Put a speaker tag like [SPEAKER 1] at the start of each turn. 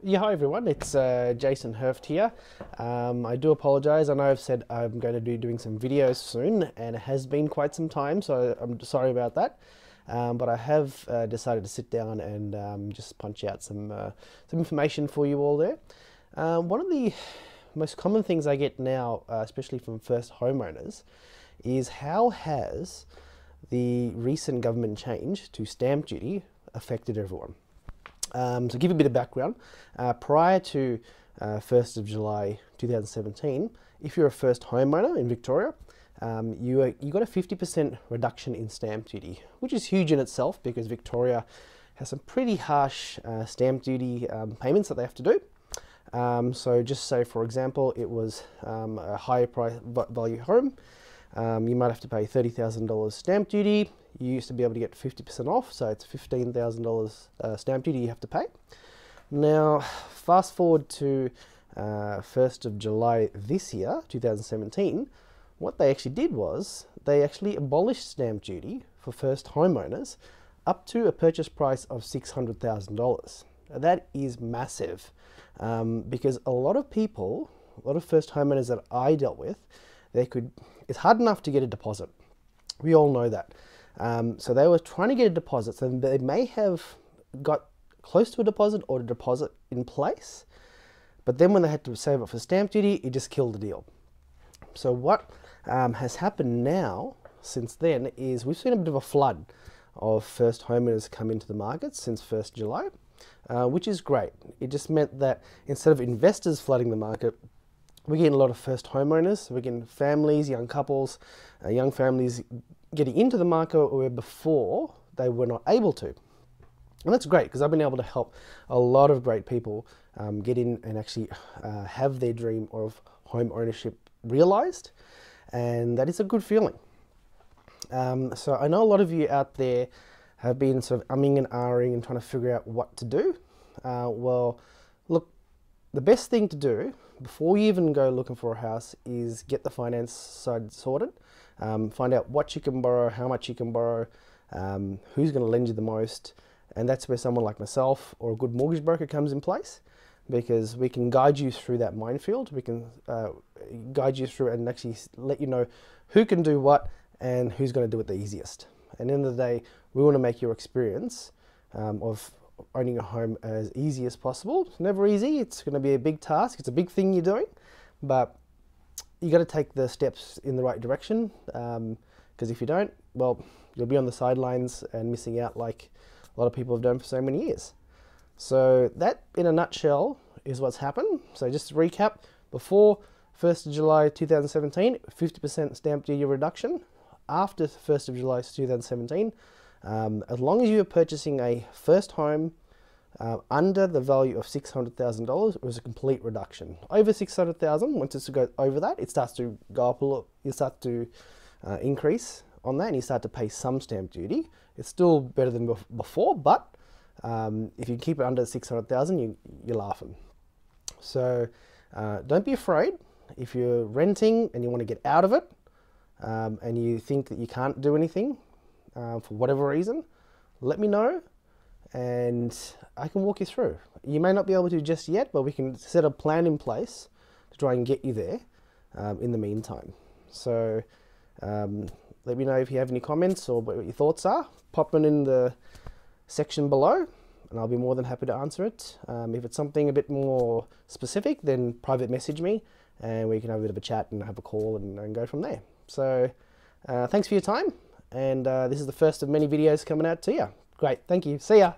[SPEAKER 1] Yeah, hi everyone, it's Jason Herft here. I do apologise. I know I've said I'm going to be doing some videos soon, and it has been quite some time, so I'm sorry about that. But I have decided to sit down and just punch out some information for you all there. One of the most common things I get now, especially from first homeowners, is how has the recent government change to stamp duty affected everyone? So give you a bit of background, prior to 1st of July 2017, if you're a first homeowner in Victoria, you got a 50% reduction in stamp duty, which is huge in itself because Victoria has some pretty harsh stamp duty payments that they have to do. So just say, for example, it was a higher price value home, you might have to pay $30,000 stamp duty. You used to be able to get 50% off, so it's $15,000 stamp duty you have to pay. Now, fast forward to 1st of July this year, 2017, what they actually did was they actually abolished stamp duty for first homeowners up to a purchase price of $600,000. That is massive because a lot of people, a lot of first homeowners that I dealt with, it's hard enough to get a deposit. We all know that. So they were trying to get a deposit, so they may have got close to a deposit or a deposit in place, but then when they had to save up for stamp duty, it just killed the deal. So what has happened now since then is we've seen a bit of a flood of first homeowners come into the market since 1st July, which is great. It just meant that instead of investors flooding the market, we're getting a lot of first homeowners. We're getting families, young couples, young families getting into the market where before they were not able to. And that's great because I've been able to help a lot of great people get in and actually have their dream of home ownership realized. And that is a good feeling. So I know a lot of you out there have been sort of umming and ahhing and trying to figure out what to do. Well, look, the best thing to do before you even go looking for a house is get the finance side sorted. Find out what you can borrow, how much you can borrow, who's going to lend you the most, and that's where someone like myself or a good mortgage broker comes in place, because we can guide you through that minefield. We can guide you through and actually let you know who can do what and who's going to do it the easiest. And at the end of the day, we want to make your experience of owning a home as easy as possible. It's never easy. It's going to be a big task. It's a big thing you're doing, but you got to take the steps in the right direction, because if you don't, well, you'll be on the sidelines and missing out like a lot of people have done for so many years. So that, in a nutshell, is what's happened. So just to recap, before 1st of July 2017, 50% stamp duty reduction. After 1st of July 2017, as long as you are purchasing a first home under the value of $600,000, it was a complete reduction. Over $600,000, once it goes over that, it starts to go up a lot. You start to increase on that, and you start to pay some stamp duty. It's still better than before, but if you keep it under $600,000, you're laughing. So don't be afraid. If you're renting and you want to get out of it, and you think that you can't do anything for whatever reason, let me know and I can walk you through. You may not be able to just yet, but we can set a plan in place to try and get you there in the meantime. So let me know if you have any comments or what your thoughts are. Pop them in the section below and I'll be more than happy to answer it. If it's something a bit more specific, then private message me and we can have a bit of a chat and have a call and go from there. So thanks for your time, and this is the first of many videos coming out to you. Great, thank you, see ya.